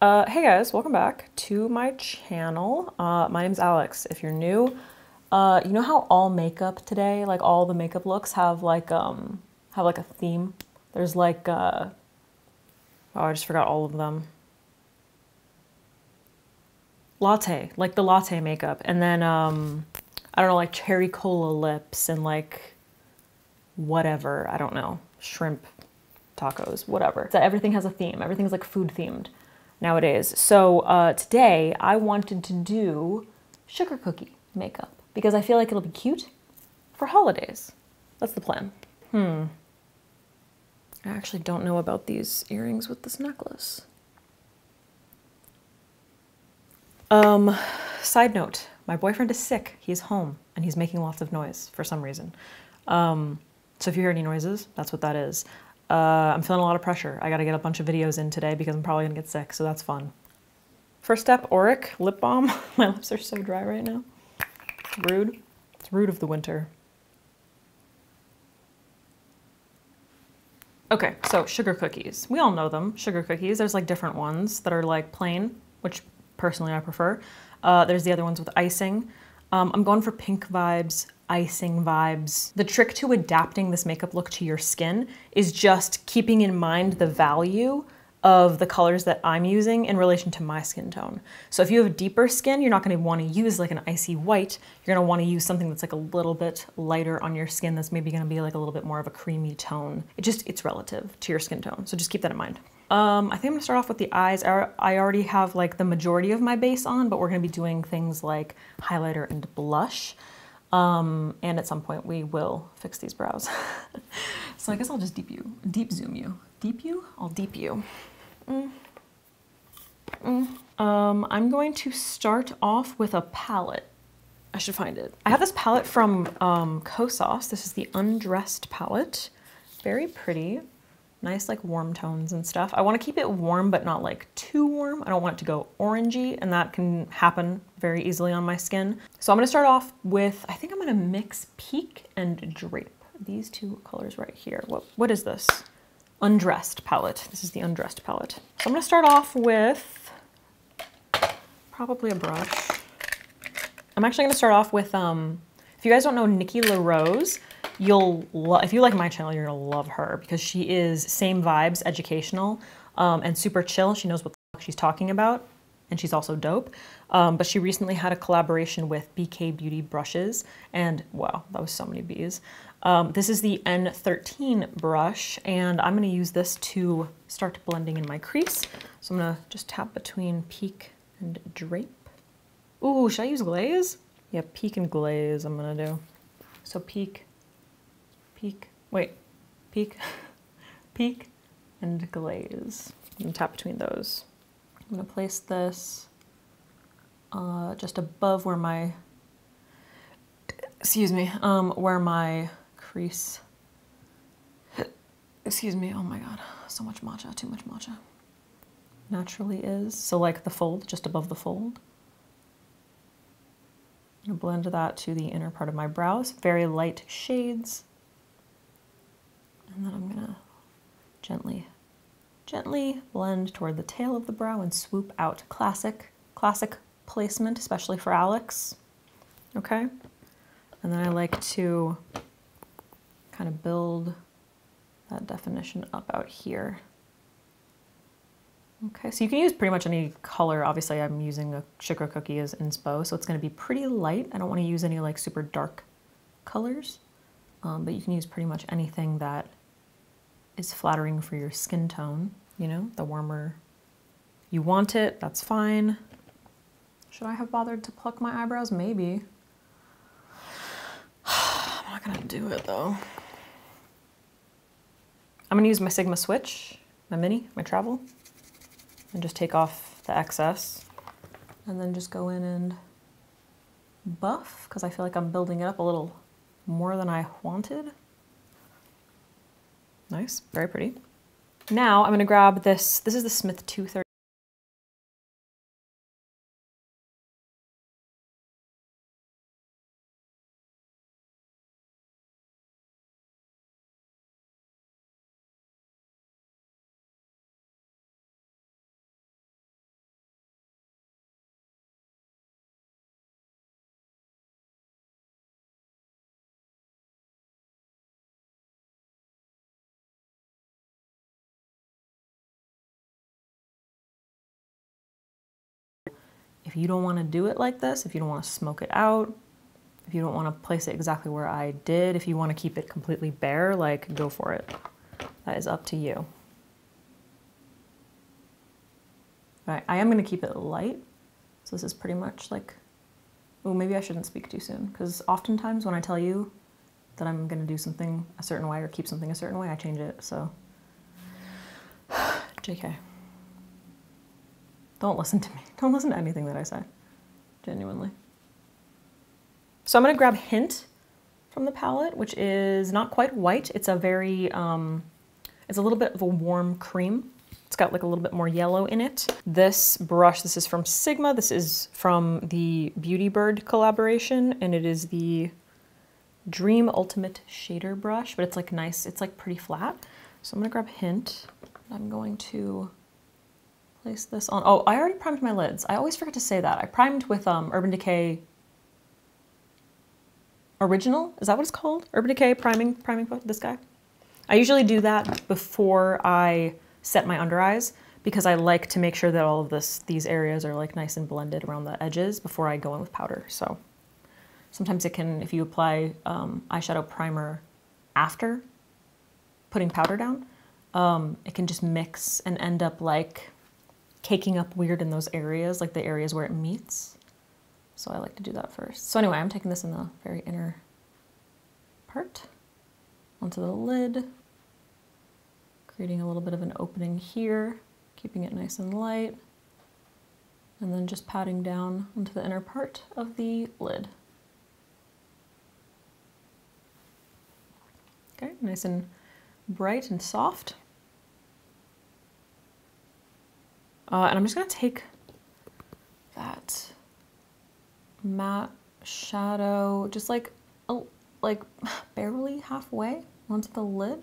Hey guys, welcome back to my channel. My name's Alex. If you're new, you know how all makeup today, like all the makeup looks have like a theme? There's like oh, I just forgot all of them. Latte, like the latte makeup, and then I don't know, like cherry cola lips and like whatever, I don't know, shrimp tacos, whatever. So everything has a theme. Everything's like food themed nowadays. So today I wanted to do sugar cookie makeup because I feel like it'll be cute for holidays. That's the plan. I actually don't know about these earrings with this necklace. Side note, my boyfriend is sick. He's home and he's making lots of noise for some reason. So if you hear any noises, that's what that is. I'm feeling a lot of pressure. I gotta get a bunch of videos in today because I'm probably gonna get sick, so that's fun. First step, Auric lip balm. My lips are so dry right now. It's rude. It's rude of the winter. Okay, so sugar cookies. We all know them, sugar cookies. There's like different ones that are like plain, which personally I prefer. There's the other ones with icing. I'm going for pink vibes, icing vibes. The trick to adapting this makeup look to your skin is just keeping in mind the value of the colors that I'm using in relation to my skin tone. So if you have deeper skin, you're not gonna wanna use like an icy white. You're gonna wanna use something that's like a little bit lighter on your skin that's maybe gonna be like a little bit more of a creamy tone. It's relative to your skin tone, so just keep that in mind. I think I'm gonna start off with the eyes. I already have like the majority of my base on, but we're gonna be doing things like highlighter and blush. And at some point we will fix these brows. So I guess I'll just deep zoom you. Deep you? I'll deep you. I'm going to start off with a palette. I should find it. I have this palette from KOSAS. This is the Undressed palette. Very pretty. Nice like warm tones and stuff. I want to keep it warm, but not like too warm. I don't want it to go orangey, and that can happen very easily on my skin. So I'm going to start off with, I think I'm going to mix Peak and Drape. These two colors right here. What is this? Undressed palette. This is the Undressed palette. So I'm going to start off with probably a brush. I'm actually going to start off with, if you guys don't know NIKKI Rose, if you like my channel, you're gonna love her because she is same vibes, educational, and super chill. She knows what the fuck she's talking about, and she's also dope. But she recently had a collaboration with BK Beauty brushes, and wow, that was so many B's. This is the N13 brush, and I'm gonna use this to start blending in my crease. So I'm gonna just tap between Peak and Drape. Ooh, should I use glaze? Yeah, Peak and glaze I'm gonna do. So Peak, wait, Peak, Peak, and glaze. I'm gonna tap between those. I'm gonna place this just above where my, where my crease, oh my God, so much matcha, too much matcha, naturally is. So like the fold, just above the fold. I'm gonna blend that to the inner part of my brows, very light shades. And then I'm gonna gently blend toward the tail of the brow and swoop out. Classic placement, especially for Alex. Okay? And then I like to kind of build that definition up out here. Okay, so you can use pretty much any color. Obviously I'm using a sugar cookie as inspo, so it's gonna be pretty light. I don't wanna use any like super dark colors, but you can use pretty much anything that is flattering for your skin tone. You know, the warmer you want it, that's fine. Should I have bothered to pluck my eyebrows? Maybe. I'm not gonna do it though. I'm gonna use my Sigma Switch, my mini, my travel, and just take off the excess. And then just go in and buff, because I feel like I'm building it up a little more than I wanted. Nice, very pretty. Now I'm gonna grab this is the Smith 230. If you don't want to do it like this, if you don't want to smoke it out, if you don't want to place it exactly where I did, if you want to keep it completely bare, like, go for it. That is up to you. All right, I am going to keep it light. So this is pretty much like, oh, maybe I shouldn't speak too soon, because oftentimes when I tell you that I'm going to do something a certain way or keep something a certain way, I change it, so. JK. Don't listen to me. Don't listen to anything that I say, genuinely. So I'm going to grab Hint from the palette, which is not quite white. It's a very, it's a little bit of a warm cream. It's got like a little bit more yellow in it. This brush, this is from Sigma. This is from the Beauty Bird collaboration, and it is the Dream Ultimate Shader Brush, but it's like nice, it's like pretty flat. So I'm gonna grab Hint. I'm going to place this on. Oh, I already primed my lids. I always forget to say that. I primed with Urban Decay Original, is that what it's called? Urban Decay priming this guy. I usually do that before I set my under eyes because I like to make sure that all of these areas are like nice and blended around the edges before I go in with powder. So sometimes it can, if you apply eyeshadow primer after putting powder down, it can just mix and end up like caking up weird in those areas, like the areas where it meets. So I like to do that first. So anyway, I'm taking this in the very inner part onto the lid, creating a little bit of an opening here, keeping it nice and light, and then just patting down onto the inner part of the lid. Okay, nice and bright and soft. And I'm just gonna take that matte shadow, just like barely halfway onto the lid,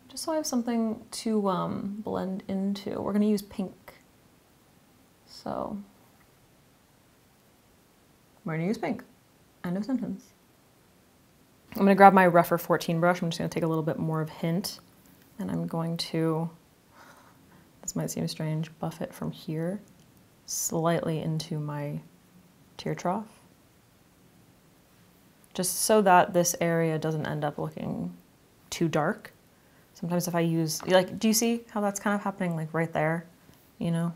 just so I have something to blend into. We're gonna use pink, so we're gonna use pink. End of sentence. I'm gonna grab my rougher 14 brush. I'm just gonna take a little bit more of Hint, and I'm going to, this might seem strange, buff it from here slightly into my tear trough, just so that this area doesn't end up looking too dark. Sometimes if I use, like, do you see how that's kind of happening, like right there, you know?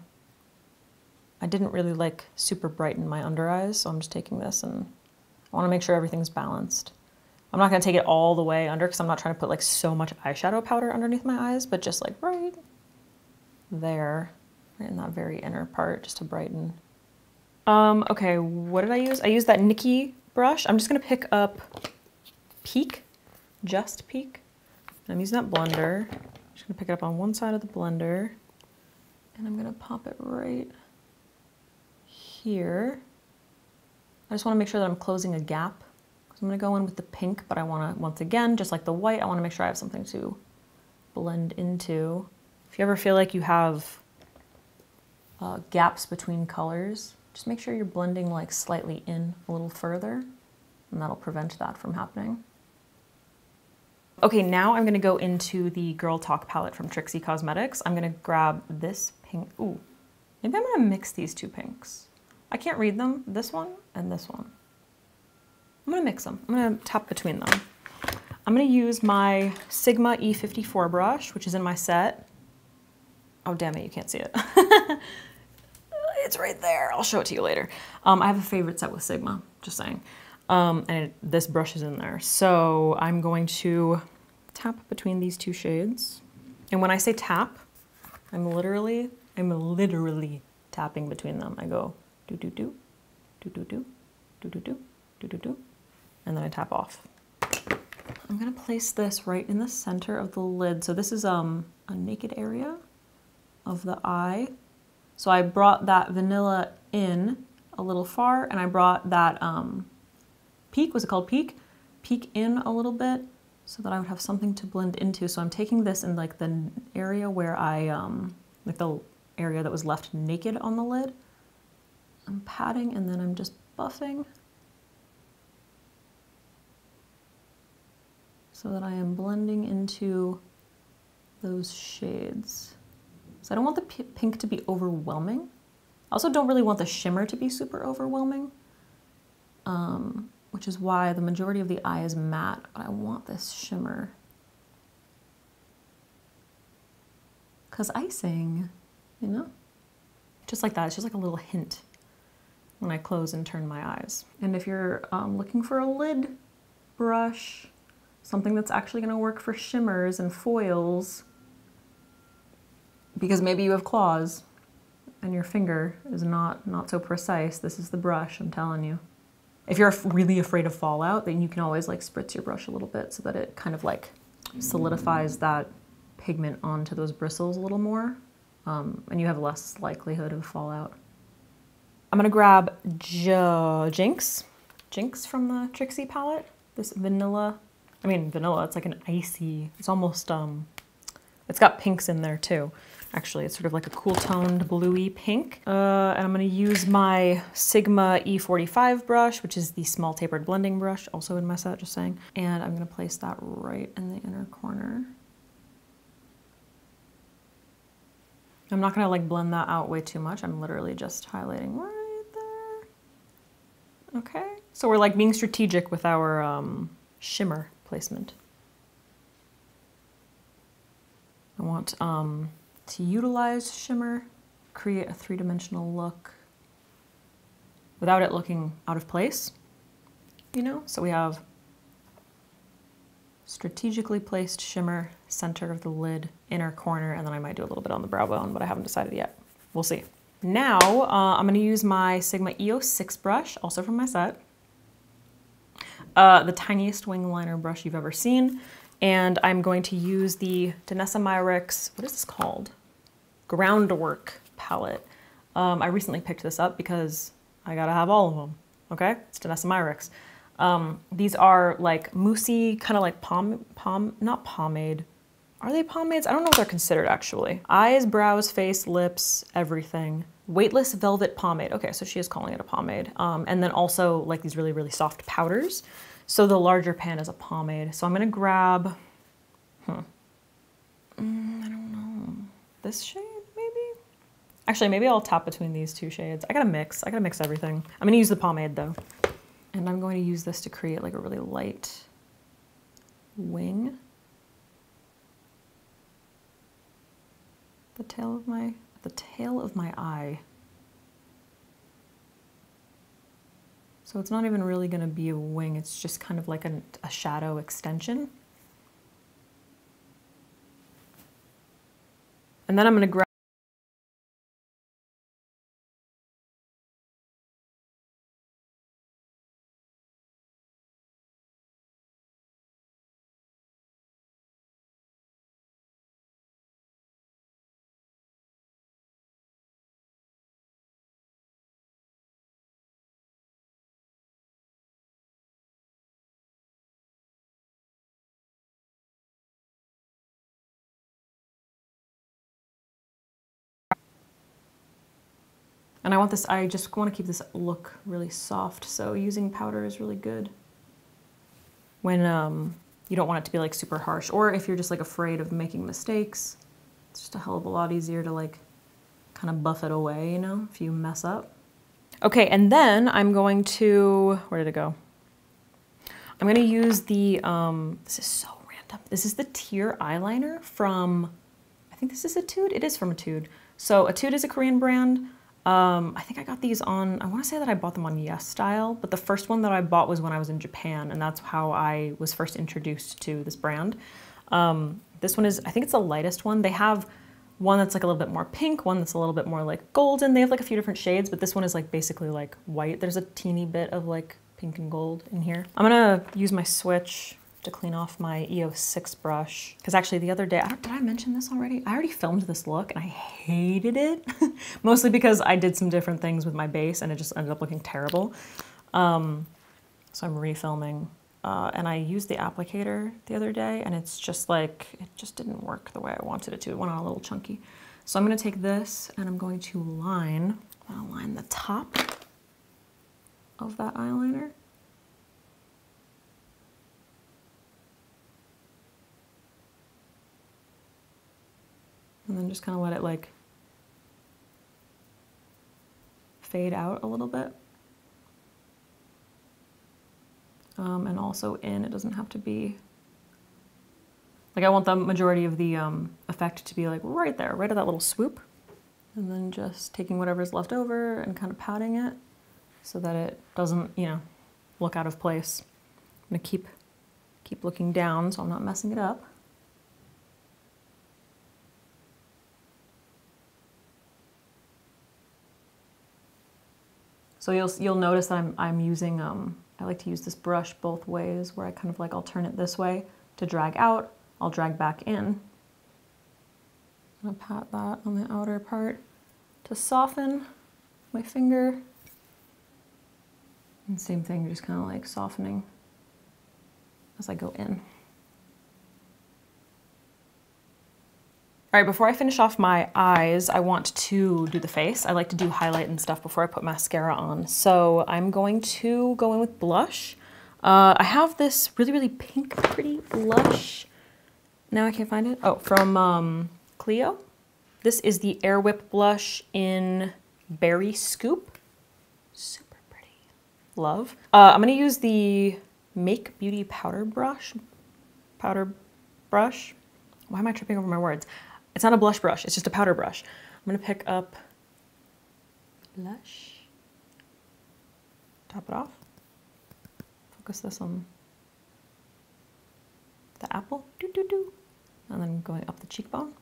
I didn't really like super brighten my under eyes, so I'm just taking this and I wanna make sure everything's balanced. I'm not gonna take it all the way under because I'm not trying to put like so much eyeshadow powder underneath my eyes, but just like right there, right in that very inner part, just to brighten. Okay, what did I use? I used that NIKKI brush. I'm just gonna pick up Peak, just Peak. And I'm using that blender. I'm just gonna pick it up on one side of the blender, and I'm gonna pop it right here. I just wanna make sure that I'm closing a gap. I'm gonna go in with the pink, but I wanna, once again, just like the white, I wanna make sure I have something to blend into. If you ever feel like you have gaps between colors, just make sure you're blending like slightly in a little further, and that'll prevent that from happening. Okay, now I'm gonna go into the Girl Talk palette from Trixie Cosmetics. I'm gonna grab this pink. Ooh, maybe I'm gonna mix these two pinks. I can't read them, this one and this one. I'm gonna mix them. I'm gonna tap between them. I'm gonna use my Sigma E54 brush, which is in my set. Oh, damn it, you can't see it. It's right there. I'll show it to you later. I have a favorite set with Sigma, just saying. And this brush is in there. So I'm going to tap between these two shades. And when I say tap, I'm literally tapping between them. I go do do do, do do do, do do do, do do do, and then I tap off. I'm gonna place this right in the center of the lid. So this is a naked area of the eye. So I brought that vanilla in a little far, and I brought that Peak, was it called Peak? Peak in a little bit so that I would have something to blend into. So I'm taking this in like the area where I, like the area that was left naked on the lid. I'm patting and then I'm just buffing so that I am blending into those shades. So I don't want the pink to be overwhelming. I also don't really want the shimmer to be super overwhelming, which is why the majority of the eye is matte, but I want this shimmer. Because icing, you know? Just like that, it's just like a little hint when I close and turn my eyes. And if you're looking for a lid brush, something that's actually gonna work for shimmers and foils, because maybe you have claws and your finger is not so precise, this is the brush, I'm telling you. If you're really afraid of fallout, then you can always like spritz your brush a little bit so that it kind of like solidifies that pigment onto those bristles a little more, and you have less likelihood of fallout. I'm gonna grab Jinx from the Trixie palette. This vanilla, it's like an icy, it's almost, it's got pinks in there too. Actually, it's sort of like a cool toned bluey pink. And I'm gonna use my Sigma E45 brush, which is the small tapered blending brush, also in my set, just saying. And I'm gonna place that right in the inner corner. I'm not gonna like blend that out way too much. I'm literally just highlighting right there. Okay, so we're like being strategic with our shimmer placement. I want to utilize shimmer, create a three-dimensional look without it looking out of place, you know? So we have strategically placed shimmer, center of the lid, inner corner, and then I might do a little bit on the brow bone, but I haven't decided yet. We'll see. Now, I'm gonna use my Sigma EO6 brush, also from my set. The tiniest wing liner brush you've ever seen. And I'm going to use the DANESSA MYRICKS, what is this called? Groundwork palette. I recently picked this up because I gotta have all of them, okay? It's DANESSA MYRICKS. These are like moussey, kind of like not pomade. Are they pomades? I don't know what they're considered actually. Eyes, brows, face, lips, everything. Weightless velvet pomade. Okay, so she is calling it a pomade. And then also like these really, really soft powders. So the larger pan is a pomade. So I'm gonna grab, I don't know, this shade maybe? Actually, maybe I'll tap between these two shades. I gotta mix everything. I'm gonna use the pomade though. And I'm going to use this to create like a really light wing. The tail of my eye. So it's not even really gonna be a wing, it's just kind of like a shadow extension. And then I'm gonna grab and I just want to keep this look really soft, so using powder is really good when you don't want it to be like super harsh, or if you're just like afraid of making mistakes. It's just a hell of a lot easier to like kind of buff it away, you know, if you mess up. Okay, and then I'm going to, where did it go? I'm gonna use the, this is so random. This is the Tear eyeliner from, I think this is Etude? It is from Etude. So Etude is a Korean brand. I think I got these on, I wanna say that I bought them on Yes Style, but the first one that I bought was when I was in Japan, and that's how I was first introduced to this brand. This one is, I think it's the lightest one. They have one that's like a little bit more pink, one that's a little bit more like golden. They have like a few different shades, but this one is like basically like white. There's a teeny bit of like pink and gold in here. I'm gonna use my switch to clean off my EO6 brush. Because actually the other day, did I mention this already? I already filmed this look and I hated it. Mostly because I did some different things with my base and it just ended up looking terrible. So I'm refilming. And I used the applicator the other day and it's just like, it just didn't work the way I wanted it to. It went on a little chunky. So I'm gonna take this and I'm going to line the top of that eyeliner. And then just kind of let it like fade out a little bit. And also in, it doesn't have to be, like I want the majority of the effect to be like right there, right at that little swoop. And then just taking whatever's left over and kind of patting it so that it doesn't, you know, look out of place. I'm gonna keep looking down so I'm not messing it up. So you'll notice that I'm using, I like to use this brush both ways where I kind of like alternate this way to drag out, I'll drag back in. I'm gonna pat that on the outer part to soften my finger. And same thing, just kind of like softening as I go in. All right, before I finish off my eyes, I want to do the face. I like to do highlight and stuff before I put mascara on. So I'm going to go in with blush. I have this really, really pink, pretty blush. Now I can't find it. Oh, from CLIO. This is the Air Whip blush in Berry Scoop. Super pretty. Love. I'm gonna use the Make Beauty powder brush. Why am I tripping over my words? It's not a blush brush, it's just a powder brush. I'm gonna pick up blush, top it off, focus this on the apple, and then going up the cheekbone.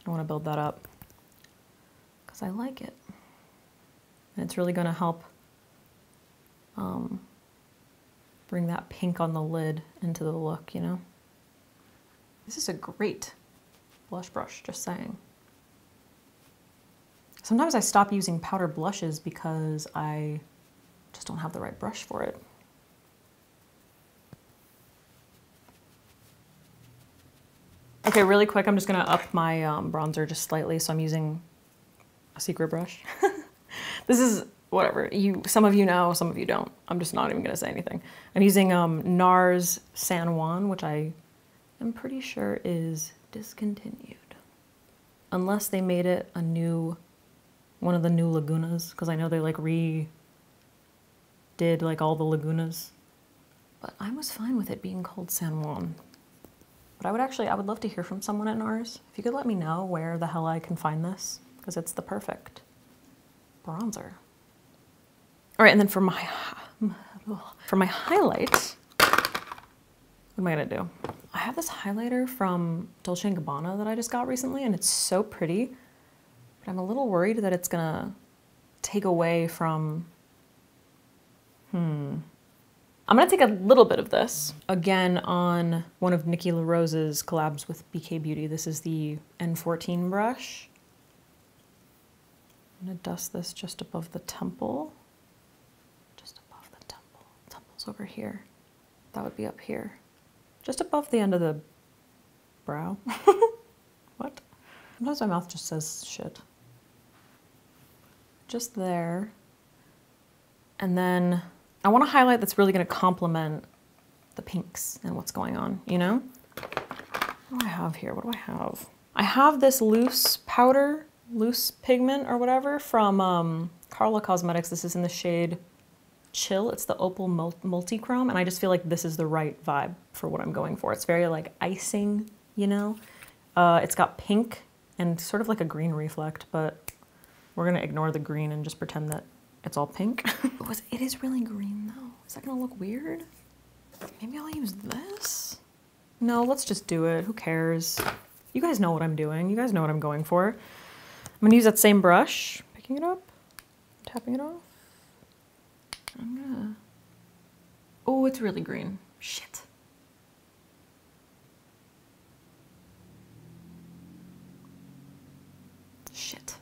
I wanna build that up because I like it. And it's really gonna help bring that pink on the lid into the look, you know? This is a great blush brush, just saying. Sometimes I stop using powder blushes because I just don't have the right brush for it. Okay, really quick, I'm just gonna up my bronzer just slightly, so I'm using a secret brush. This is, whatever, some of you know, some of you don't. I'm just not even gonna say anything. I'm using NARS San Juan, which I'm pretty sure is discontinued. Unless they made it a new, one of the new Lagunas, because I know they like redid like all the Lagunas. But I was fine with it being called San Juan. But I would love to hear from someone at NARS. If you could let me know where the hell I can find this, because it's the perfect bronzer. All right, and then for my highlight, what am I gonna do? I have this highlighter from Dolce & Gabbana that I just got recently, and it's so pretty, but I'm a little worried that it's gonna take away from, I'm gonna take a little bit of this, again on one of Nikki LaRose's collabs with BK Beauty. This is the N14 brush. I'm gonna dust this just above the temple. Just above the temple. Temple's over here. That would be up here. Just above the end of the brow. What? Sometimes my mouth just says shit. Just there. And then I want a highlight that's really gonna complement the pinks and what's going on, you know? What do I have here? What do I have? I have this loose powder, loose pigment or whatever from Alexandra Cosmetics. This is in the shade Chill. It's the Opal Multichrome, and I just feel like this is the right vibe for what I'm going for. It's very like icing, you know? It's got pink and sort of like a green reflect, but we're gonna ignore the green and just pretend that it's all pink. It is really green though. Is that gonna look weird? Maybe I'll use this? No, let's just do it. Who cares? You guys know what I'm doing. You guys know what I'm going for. I'm gonna use that same brush, picking it up, tapping it off. I'm gonna, oh, it's really green. Shit. Shit.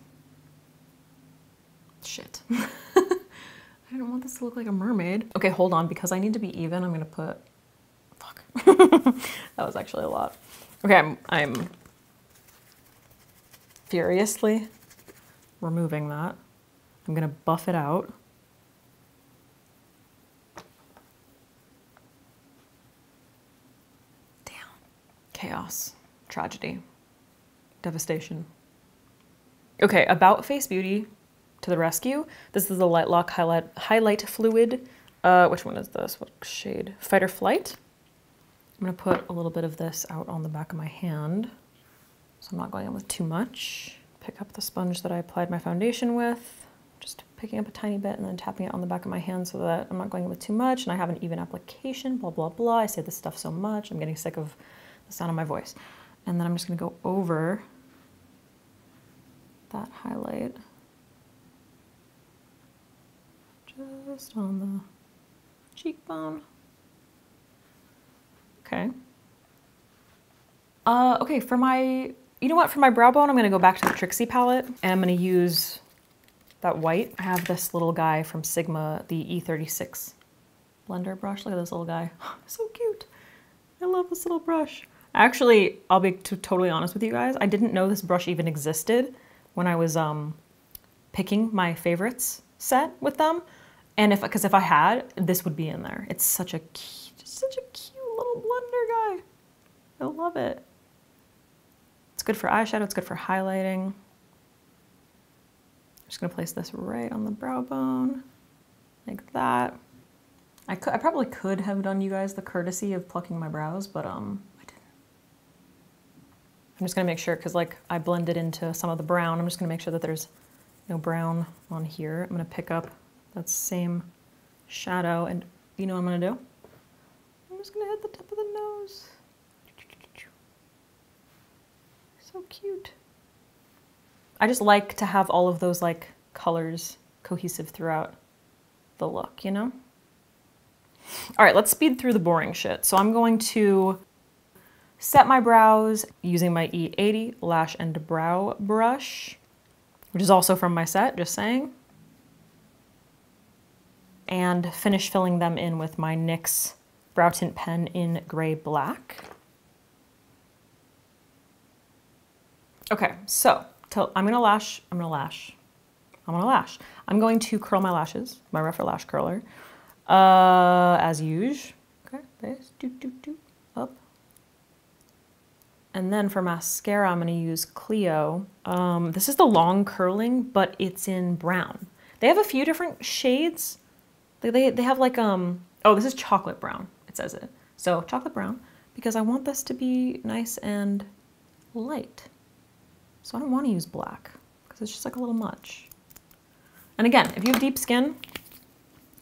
Shit. I don't want this to look like a mermaid. Okay, hold on, because I need to be even, I'm gonna put, fuck. That was actually a lot. Okay, I'm furiously removing that. I'm gonna buff it out. Damn. Chaos, tragedy, devastation. Okay, About Face Beauty to the rescue. This is the Light Lock Highlight Fluid. Which one is this? What shade? Fight or Flight. I'm gonna put a little bit of this out on the back of my hand, so I'm not going in with too much. Pick up the sponge that I applied my foundation with, just picking up a tiny bit and then tapping it on the back of my hand so that I'm not going in with too much and I have an even application, blah, blah, blah. I say this stuff so much, I'm getting sick of the sound of my voice. And then I'm just gonna go over that highlight, just on the cheekbone. Okay. Okay, for my, you know what, for my brow bone, I'm gonna go back to the Trixie palette and I'm gonna use that white. I have this little guy from Sigma, the E36 blender brush. Look at this little guy. So cute. I love this little brush. Actually, I'll be totally honest with you guys. I didn't know this brush even existed when I was picking my favorites set with them. And because if I had, this would be in there. It's such a cute little blender guy. I love it. It's good for eyeshadow, it's good for highlighting. I'm just gonna place this right on the brow bone, like that. I probably could have done you guys the courtesy of plucking my brows, but I didn't. I'm just gonna make sure, because like I blended into some of the brown, I'm just gonna make sure that there's no brown on here. I'm gonna pick up that same shadow and you know what I'm gonna do? I'm just gonna hit the tip of the nose. So cute. I just like to have all of those like colors cohesive throughout the look, you know? All right, let's speed through the boring shit. So I'm going to set my brows using my E80 Lash and Brow Brush, which is also from my set, just saying. And finish filling them in with my NYX's Brow Tint Pen in Gray Black. Okay, so I'm going to curl my lashes, my rougher lash curler, as usual. Okay, base, up. And then for mascara, I'm gonna use CLIO. This is the long curling, but it's in brown. They have a few different shades. They have like, oh, this is chocolate brown, it says it. So chocolate brown, because I want this to be nice and light. So I don't want to use black because it's just like a little much. And again, if you have deep skin,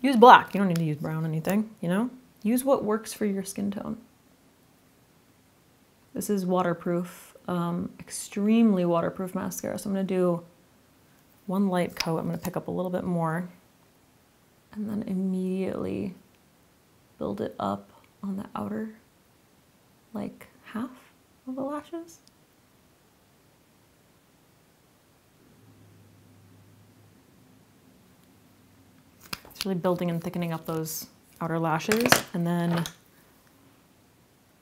use black. You don't need to use brown anything, you know? Use what works for your skin tone. This is waterproof, extremely waterproof mascara. So I'm gonna do one light coat. I'm gonna pick up a little bit more and then immediately build it up on the outer, like half of the lashes. Really building and thickening up those outer lashes. And then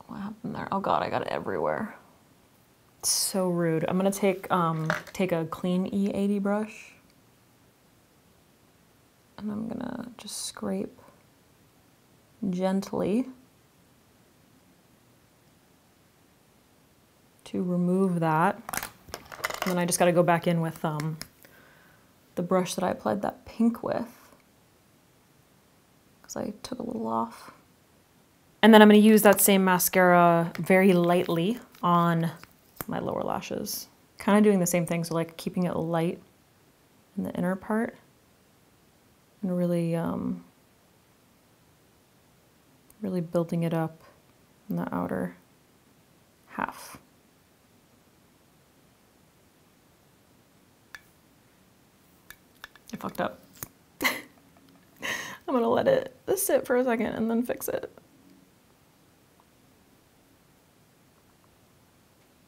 what happened there? Oh God, I got it everywhere. It's so rude. I'm gonna take a clean E80 brush and I'm gonna just scrape gently to remove that. And then I just gotta go back in with the brush that I applied that pink with. I took a little off. And then I'm going to use that same mascara very lightly on my lower lashes. Kind of doing the same thing, so like keeping it light in the inner part and really, really building it up in the outer half. I fucked up. I'm gonna let it sit for a second and then fix it.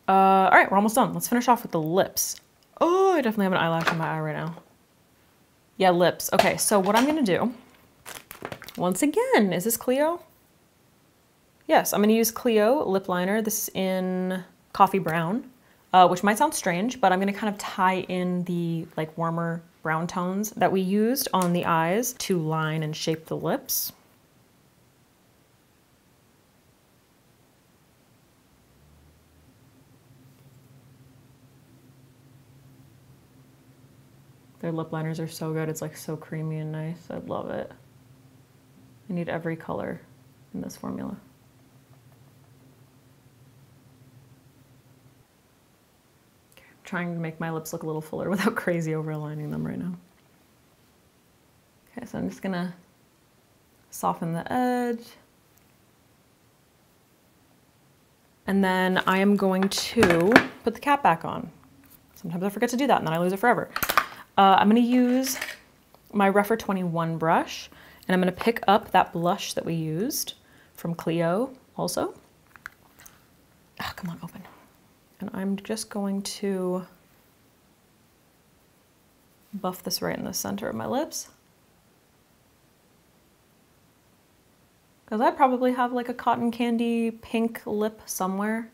All right, we're almost done. Let's finish off with the lips. Oh, I definitely have an eyelash in my eye right now. Yeah, lips. Okay, so what I'm gonna do, once again, is this CLIO? Yes, I'm gonna use CLIO lip liner. This is in coffee brown, which might sound strange, but I'm gonna kind of tie in the like warmer brown tones that we used on the eyes to line and shape the lips. Their lip liners are so good. It's like so creamy and nice. I love it. I need every color in this formula. Okay, I'm trying to make my lips look a little fuller without crazy overlining them right now. Okay, so I'm just gonna soften the edge. And then I am going to put the cap back on. Sometimes I forget to do that and then I lose it forever. I'm gonna use my Refer 21 brush and I'm gonna pick up that blush that we used from CLIO also. Oh, come on, open. And I'm just going to buff this right in the center of my lips. Because I probably have like a cotton candy pink lip somewhere,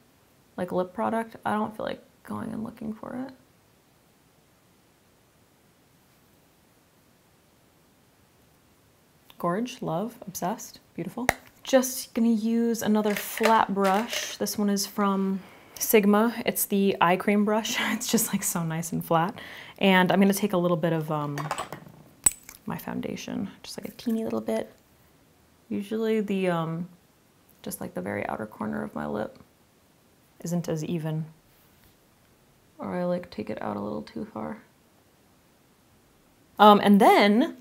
like lip product. I don't feel like going and looking for it. Gorge, love, obsessed, beautiful. Just gonna use another flat brush. This one is from Sigma. It's the eye cream brush. It's just like so nice and flat. And I'm gonna take a little bit of my foundation, just like a teeny little bit. Usually the, just like the very outer corner of my lip isn't as even. Or I like take it out a little too far. And then,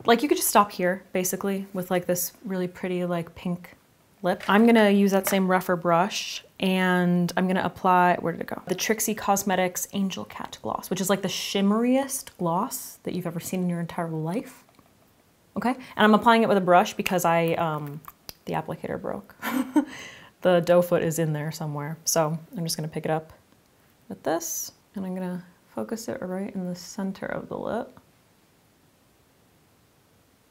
like you could just stop here basically with like this really pretty like pink lip. I'm gonna use that same Refer brush and I'm gonna apply, where did it go? The Dominique Cosmetics Angel Cat Gloss, which is like the shimmeriest gloss that you've ever seen in your entire life. Okay, and I'm applying it with a brush because the applicator broke. The doe foot is in there somewhere. So I'm just gonna pick it up with this and I'm gonna focus it right in the center of the lip.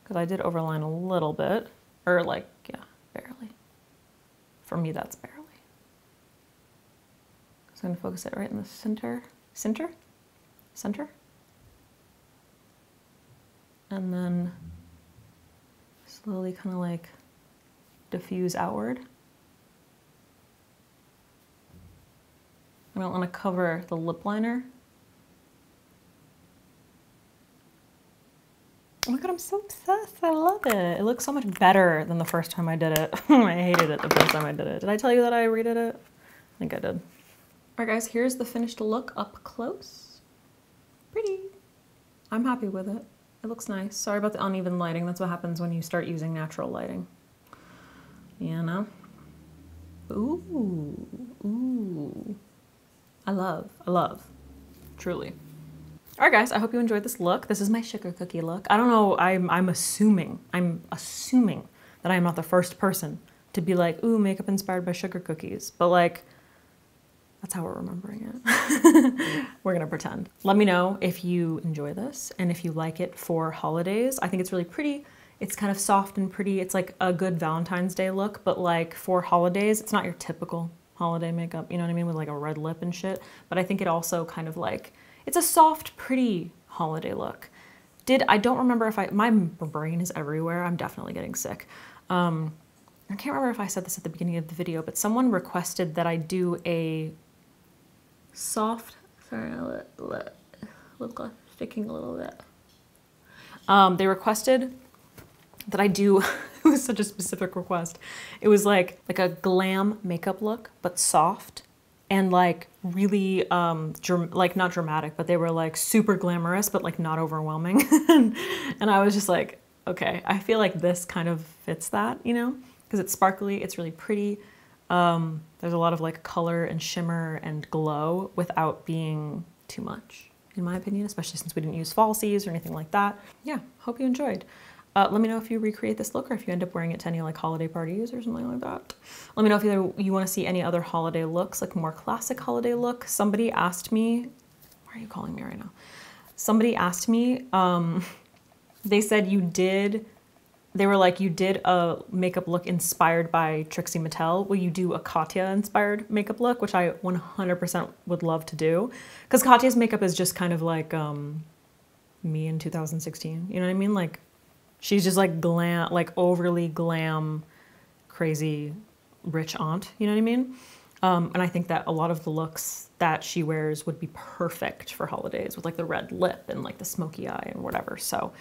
Because I did overline a little bit, or like, yeah, barely. For me, that's barely. So I'm gonna focus it right in the center, center. And then slowly kind of like diffuse outward. I don't want to cover the lip liner. Oh my god, I'm so obsessed. I love it. It looks so much better than the first time I did it. I hated it the first time I did it. Did I tell you that I redid it? I think I did. All right guys, here's the finished look up close. Pretty. I'm happy with it. It looks nice. Sorry about the uneven lighting. That's what happens when you start using natural lighting. You know? Ooh, ooh. I love, truly. All right guys, I hope you enjoyed this look. This is my sugar cookie look. I don't know, I'm assuming that I am not the first person to be like, ooh, makeup inspired by sugar cookies. But like, that's how we're remembering it. We're gonna pretend. Let me know if you enjoy this and if you like it for holidays. I think it's really pretty. It's kind of soft and pretty. It's like a good Valentine's Day look, but like for holidays, it's not your typical holiday makeup, you know what I mean? With like a red lip and shit. But I think it also kind of like, it's a soft, pretty holiday look. I don't remember if my brain is everywhere. I'm definitely getting sick. I can't remember if I said this at the beginning of the video, but someone requested that I do a soft, sorry, lip gloss sticking a little bit. They requested that I do, it was such a specific request. It was like a glam makeup look, but soft. And like really, like not dramatic, but they were like super glamorous, but like not overwhelming. And I was just like, okay, I feel like this kind of fits that, you know? Because it's sparkly, it's really pretty. There's a lot of like color and shimmer and glow without being too much, in my opinion, especially since we didn't use falsies or anything like that. Yeah, hope you enjoyed. Let me know if you recreate this look or if you end up wearing it to any like holiday parties or something like that. Let me know if you want to see any other holiday looks, like more classic holiday look. Somebody asked me, why are you calling me right now? Somebody asked me, they said they were like, you did a makeup look inspired by Trixie Mattel. Will you do a Katya inspired makeup look? Which I 100% would love to do. Because Katya's makeup is just kind of like me in 2016. You know what I mean? Like, she's just like glam, like overly glam, crazy, rich aunt. You know what I mean? And I think that a lot of the looks that she wears would be perfect for holidays with like the red lip and like the smoky eye and whatever. So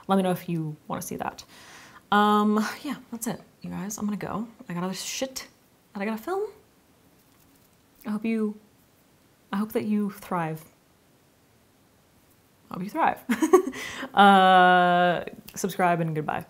let me know if you want to see that. Yeah, that's it, you guys. I'm gonna go. I got other shit that I gotta film. I hope that you thrive. I hope you thrive. Subscribe and goodbye.